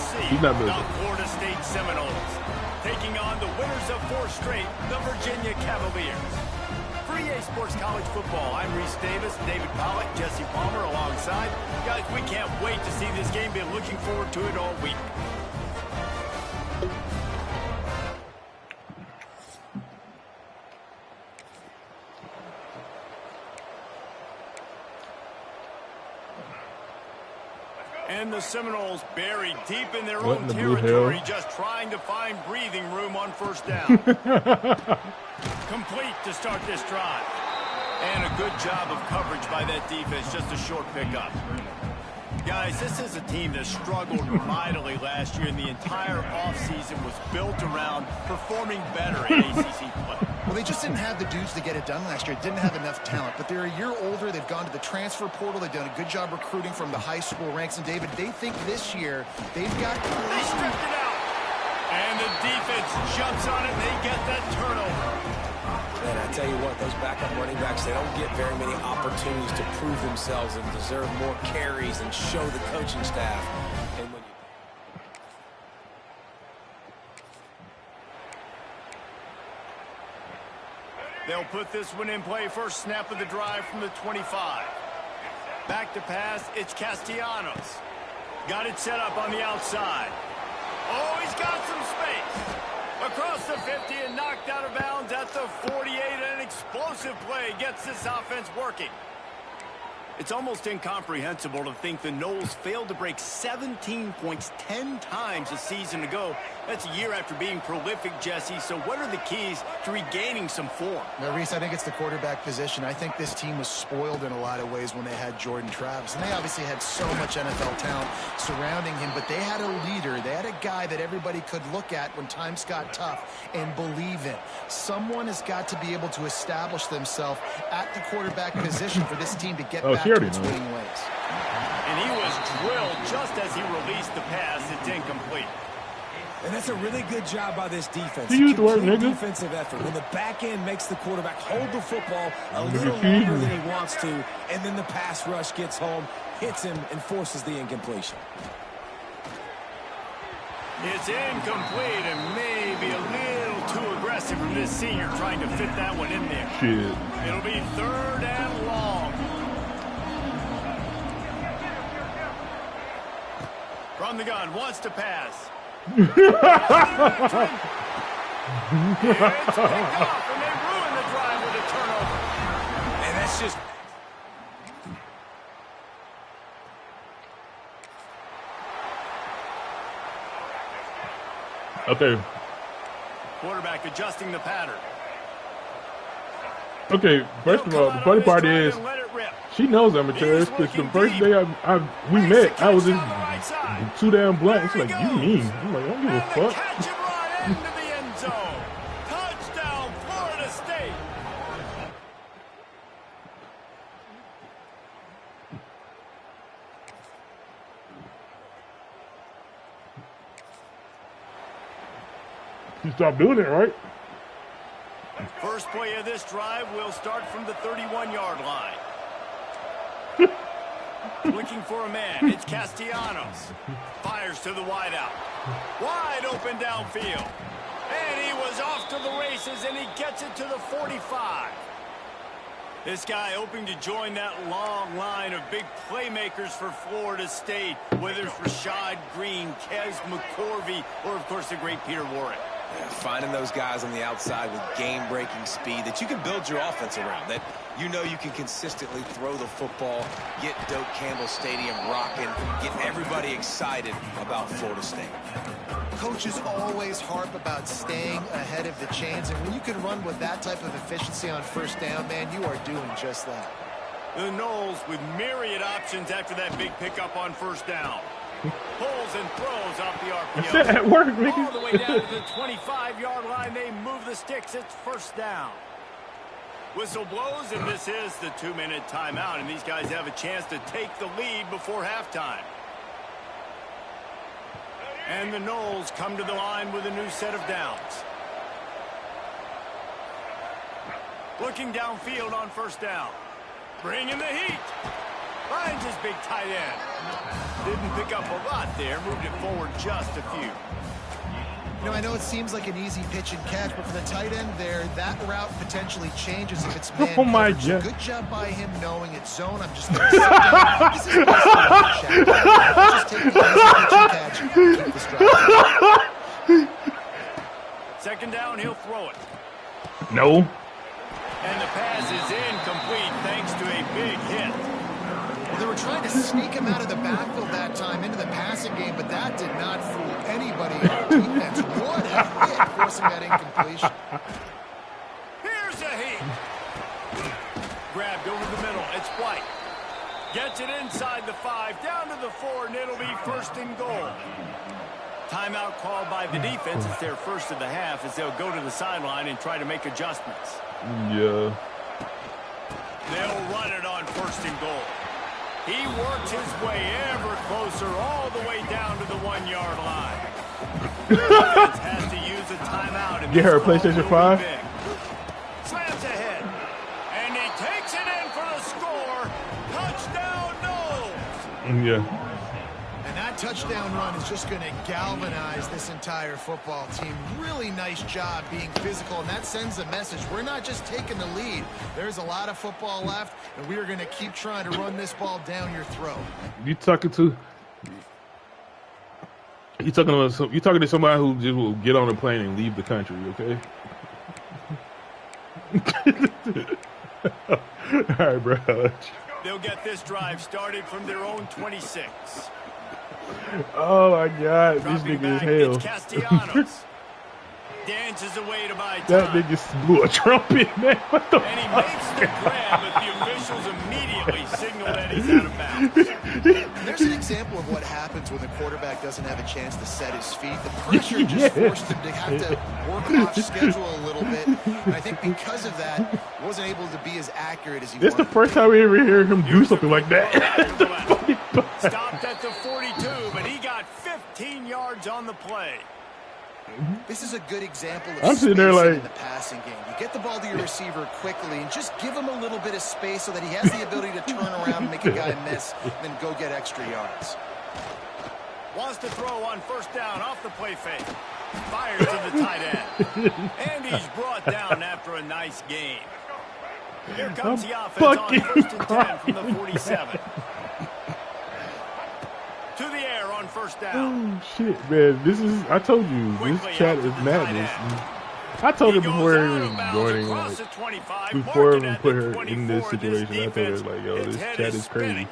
see He's not the moving. Florida State Seminoles taking on the winners of 4 straight, the Virginia Cavaliers. For EA Sports College Football, I'm Reese Davis, David Pollack, Jesse Palmer alongside. Guys, we can't wait to see this game. Been looking forward to it all week. And the Seminoles buried deep in their own territory, just trying to find breathing room on first down. Complete to start this drive. And a good job of coverage by that defense, just a short pickup. Guys, this is a team that struggled mightily last year, and the entire offseason was built around performing better in ACC play. Well, they just didn't have the dudes to get it done last year. Didn't have enough talent. But they're a year older. They've gone to the transfer portal. They've done a good job recruiting from the high school ranks. And, David, they think this year they've got... They stripped it out. And the defense jumps on it. They get that turnover. And I tell you what, those backup running backs, they don't get very many opportunities to prove themselves and deserve more carries and show the coaching staff. And when they'll put this one in play. First snap of the drive from the 25. Back to pass, it's Castellanos. Got it set up on the outside. Oh, he's got some space. Across the 50 and knocked out of bounds at the 48. An explosive play gets this offense working. It's almost incomprehensible to think the Noles failed to break 17 points 10 times a season ago. That's a year after being prolific, Jesse. So what are the keys to regaining some form? Now, Reese, I think it's the quarterback position. I think this team was spoiled in a lot of ways when they had Jordan Travis. And they obviously had so much NFL talent surrounding him, but they had a leader. They had a guy that everybody could look at when times got tough and believe in. Someone has got to be able to establish themselves at the quarterback position for this team to get back to its winning ways. And he was drilled just as he released the pass. It's incomplete. And that's a really good job by this defense. Defensive effort. When the back end makes the quarterback hold the football a little longer than he wants to, and then the pass rush gets home, hits him, and forces the incompletion. It's incomplete and maybe a little too aggressive from this senior trying to fit that one in there. Shit. It'll be 3rd and long. From the gun, wants to pass. It's picked off, and they ruin the drive with a turnover. And that's just... Okay. Quarterback adjusting the pattern. Okay, first of all, the funny part is she knows I'm a terrorist because the first day we met, I was just too damn blunt. It's like, you mean? I'm like, I don't give a fuck. Catch it right into the end zone. Touchdown, Florida State. You stop doing it, right? First play of this drive will start from the 31-yard line. Looking for a man. It's Castellanos. Fires to the wideout. Wide open downfield. And he was off to the races, and he gets it to the 45. This guy hoping to join that long line of big playmakers for Florida State, whether it's Rashad Green, Kez McCorvey, or, of course, the great Peter Warren. Yeah, finding those guys on the outside with game-breaking speed that you can build your offense around, that you know you can consistently throw the football, get Doak Campbell Stadium rocking, get everybody excited about Florida State. Coaches always harp about staying ahead of the chains, and when you can run with that type of efficiency on first down, man, you are doing just that. The Noles with myriad options after that big pickup on first down. Pulls and throws off the RPO. At work, nigga. All the way down to the 25-yard line. They move the sticks. It's first down. Whistle blows, and this is the 2-minute timeout, and these guys have a chance to take the lead before halftime. And the Noles come to the line with a new set of downs. Looking downfield on first down. Bringing the heat. Finds his big tight end. Didn't pick up a lot there. Moved it forward just a few. You know, I know it seems like an easy pitch and catch, but for the tight end there, that route potentially changes if it's man. Oh my God! God! Good job by him knowing it's zone. I'm just going to sit down. This is just take the easy pitch and catch and keep this drive. Second down, he'll throw it. No. And the pass is incomplete thanks to a big hit. Well, they were trying to sneak him out of the backfield that time into the passing game, but that did not fool anybody on defense. What a hit, forcing that incompletion. Here's a heat. Grabbed over the middle. It's White. Gets it inside the 5, down to the 4, and it'll be first and goal. Timeout called by the defense. It's their first of the half as they'll go to the sideline and try to make adjustments. Yeah. They'll run it on first and goal. He works his way ever closer all the way down to the 1-yard line. Defense has to use a timeout. And get her a PlayStation 5. Slams ahead. And he takes it in for the score. Touchdown, Knowles. Yeah. And that touchdown run is just going to galvanize this entire football team. Really nice job being physical, and that sends a message. We're not just taking the lead. There's a lot of football left, and we are going to keep trying to run this ball down your throat. You talking to somebody who just will get on a plane and leave the country, okay? All right, bro. They'll get this drive started from their own 26. Oh my God, this nigga is hell. Castellanos dances away to buy time. That nigga blew a trumpet, man. What the And he makes the grab, but the officials immediately signal that he's out of bounds. There's an example of what happens when the quarterback doesn't have a chance to set his feet. The pressure just forced him to have to work off schedule a little bit. And I think because of that, wasn't able to be as accurate as he wanted. It's the first time we ever hear him do something like that. Stopped at the 42, but he got 15 yards on the play. This is a good example of I'm sitting there like, in the passing game. You get the ball to your receiver quickly and just give him a little bit of space so that he has the ability to turn around and make a guy miss, and then go get extra yards. Wants to throw on first down off the play fake. Fires to the tight end. And he's brought down after a nice gain. Here comes the offense on first and 10 from the 47. To the air on first down. Oh shit, man! This is. I told you, this chat is madness. I told her before joining, like, before we put her in this situation, I told her like, yo, this chat is crazy.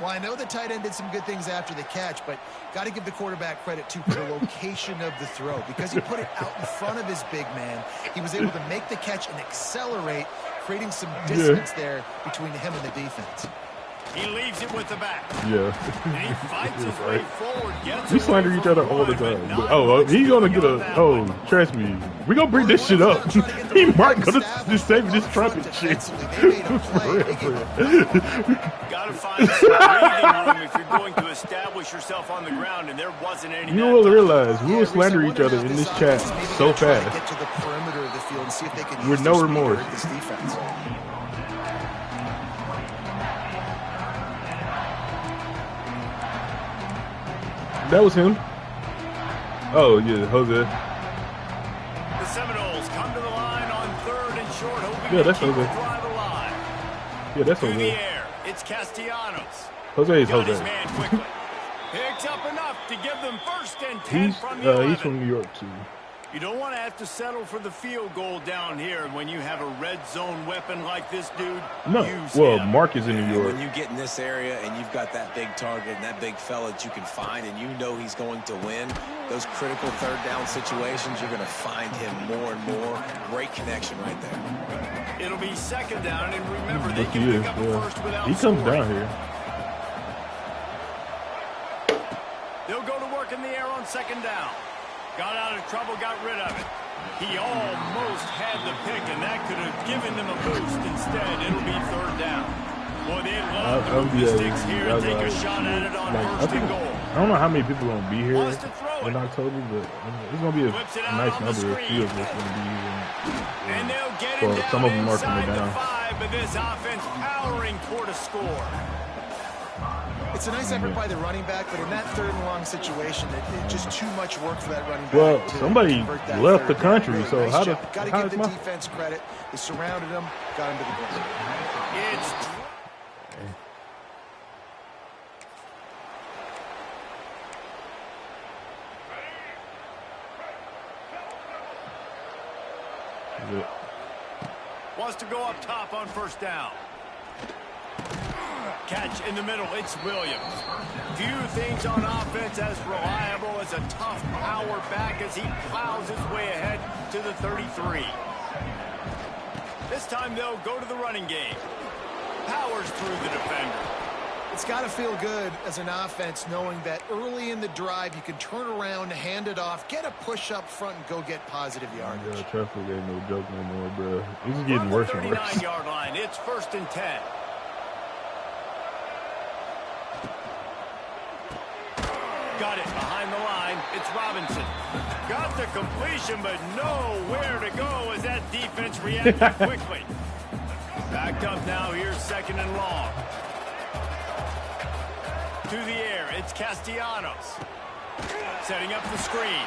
Well, I know the tight end did some good things after the catch, but got to give the quarterback credit too for the location of the throw, because he put it out in front of his big man. He was able to make the catch and accelerate, creating some distance there between him and the defense. He leaves it with the back. Yeah. And he fights his way forward. We slander each other all the time. Oh, he's gonna get a. Oh, trust me, we gonna bring this shit up. He might gonna just save this trumpet shit. Gotta find some breathing room if you're going to establish yourself on the ground, and there wasn't any. You will realize we will slander each other in this chat so fast. Get to the perimeter of the field and see if they can with no remorse. This defense. That was him. Oh yeah, Jose. The Seminoles come to the line on third and short, hoping yeah, that's to keep Jose. the drive alive. Yeah, that's Through Jose. the air, it's Castellanos. Jose is Got Jose. his man quickly. Picks up enough to give them first and 10 from the 11. He's from New York too. You don't want to have to settle for the field goal down here when you have a red zone weapon like this dude. No, well, Mark is in New York. When you get in this area and you've got that big target and that big fella that you can find and you know he's going to win, those critical third down situations, you're going to find him more and more. Great connection right there. It'll be second down, and remember, they Look, can he pick is, up a first without he comes scoring. down here. They'll go to work in the air on second down. Got out of trouble, got rid of it. He almost had the pick, and that could have given them a boost. Instead, it'll be third down. Boy, they love to move the sticks here and take a shot at it on first and goal. I don't know how many people are going to be here in October, but it's going to be a nice number of fields that's going to be here. Well, some of them are coming down. But this offense powering toward a score. It's a nice effort by the running back, but in that third and long situation, it's just too much work for that running back. Well, somebody left the country, really so how does got to give the defense credit? They surrounded him, got him to the ground. It's wants to go up top on first down. Catch in the middle, it's Williams. Few things on offense as reliable as a tough power back as he plows his way ahead to the 33. This time they'll go to the running game. Powers through the defender. It's got to feel good as an offense knowing that early in the drive you can turn around, hand it off, get a push up front, and go get positive yardage. Yeah, traffic ain't no joke no more, bro. This is getting worse and worse. 39-yard line, it's 1st and 10. Got it behind the line. It's Robinson. Got the completion, but nowhere to go as that defense reacted quickly. Backed up now. Here's 2nd and long. To the air, it's Castellanos. Setting up the screen.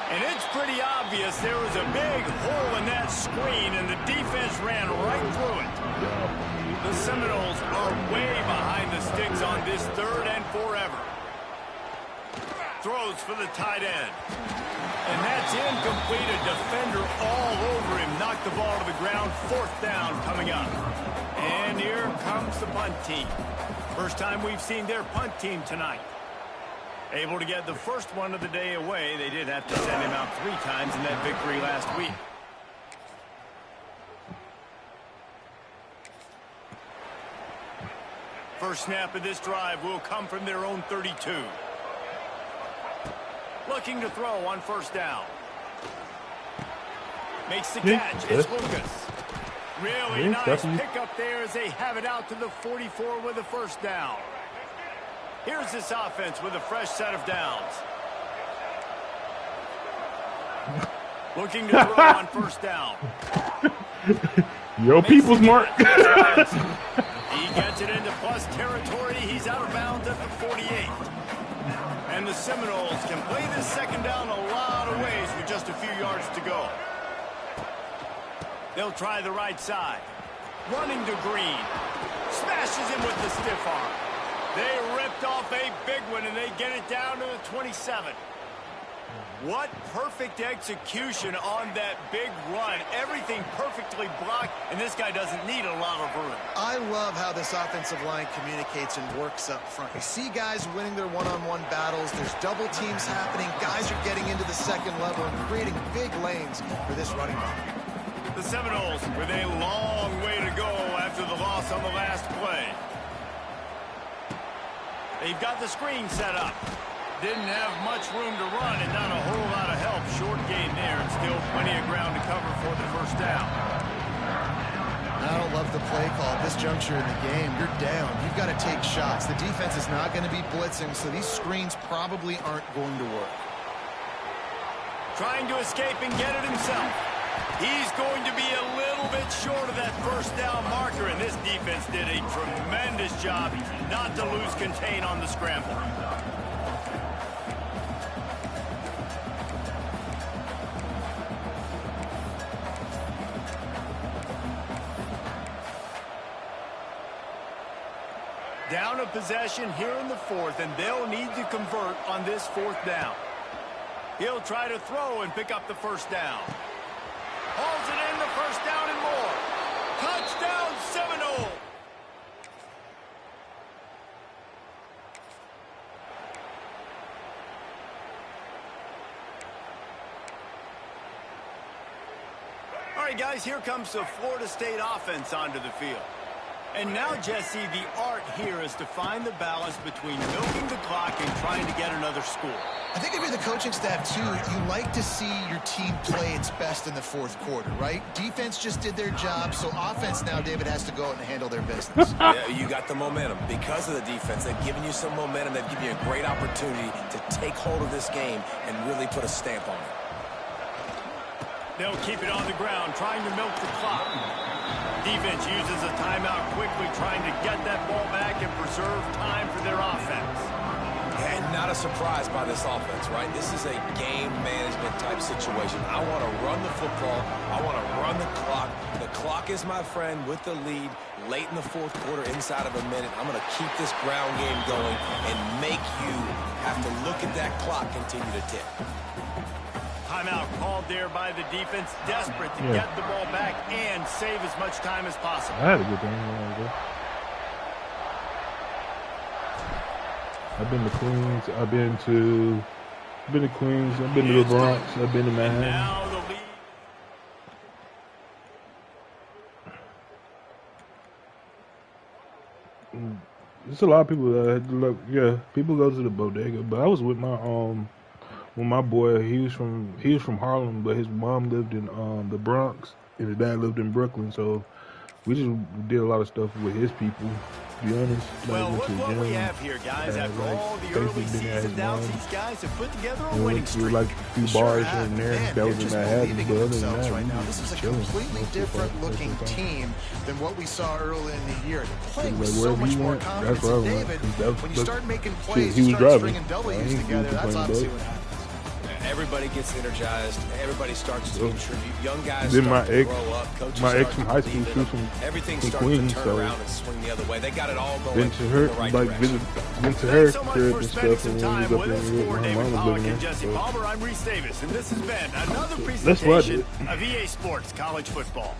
And it's pretty obvious there was a big hole in that screen, and the defense ran right through it. The Seminoles are way behind the sticks on this 3rd and forever. Throws for the tight end. And that's incomplete. A defender all over him. Knocked the ball to the ground. 4th down coming up. And here comes the punt team. First time we've seen their punt team tonight. Able to get the first one of the day away. They did have to send him out 3 times in that victory last week. First snap of this drive will come from their own 32. Looking to throw on first down. Makes the catch. It's Lucas. Really nice pickup there as they have it out to the 44 with a first down. Here's this offense with a fresh set of downs. Looking to throw on first down. Yo, people's mark. He gets it into plus territory. He's out of bounds at the 48. And the Seminoles can play this 2nd down a lot of ways with just a few yards to go. They'll try the right side. Running to Green. Smashes him with the stiff arm. They ripped off a big one, and they get it down to the 27. What perfect execution on that big run. Everything perfectly blocked, and this guy doesn't need a lot of room. I love how this offensive line communicates and works up front. You see guys winning their one-on-one battles. There's double teams happening. Guys are getting into the 2nd level and creating big lanes for this running back. The Seminoles with a long way to go after the loss on the last play. They've got the screen set up. Didn't have much room to run and not a whole lot of help. Short gain there and still plenty of ground to cover for the first down. I don't love the play call at this juncture in the game. You're down. You've got to take shots. The defense is not going to be blitzing, so these screens probably aren't going to work. Trying to escape and get it himself. He's going to be a little bit short of that first down marker, and this defense did a tremendous job not to lose contain on the scramble. Down a possession here in the 4th, and they'll need to convert on this 4th down. He'll try to throw and pick up the first down. Hauls it in, the first down and more. Touchdown, Seminole! All right, guys, here comes the Florida State offense onto the field. And now, Jesse, the art here is to find the balance between milking the clock and trying to get another score. I think if you're the coaching staff, too, you like to see your team play its best in the fourth quarter, right? Defense just did their job, so offense now, David, has to go out and handle their business. Yeah, you got the momentum. Because of the defense, they've given you some momentum. They've given you a great opportunity to take hold of this game and really put a stamp on it. They'll keep it on the ground, trying to milk the clock. Defense uses a timeout quickly, trying to get that ball back and preserve time for their offense. And not a surprise by this offense, right? This is a game management type situation. I want to run the football. I want to run the clock. The clock is my friend with the lead late in the fourth quarter, inside of a minute. I'm going to keep this ground game going and make you have to look at that clock continue to tick. Timeout called there by the defense, desperate to get the ball back and save as much time as possible. I had a good game. I've been to Queens. I've been to Queens. I've been to the Bronx. I've been to Manhattan. Now the lead. There's a lot of people that had to look. Yeah, people go to the bodega. But I was with my boy. He was from Harlem, but his mom lived in the Bronx, and his dad lived in Brooklyn. So we just did a lot of stuff with his people. To be honest, well, look what we have here, guys. After all the early season outs, these guys have put together a winning streak. Like a few bars here and there. That was in Manhattan, but other than that, right now, this is a completely different looking team than what we saw early in the year. They're playing with so much more confidence. And David, when you start making plays, you start stringing W's together, that's obviously what happens. Everybody gets energized. Everybody starts to contribute. Young guys then start to grow up. Coaches my ex from high school, she was everything from starts Queens, to turn around and swing the other way. They got it all going been to her, in the right like direction. been to her so much crib for and spending stuff, some and time we was with up us. there For with my David mom Pollock living and there. Jesse So. Palmer, I'm Reese Davis, and this has been another That's what I presentation did. of EA Sports College Football.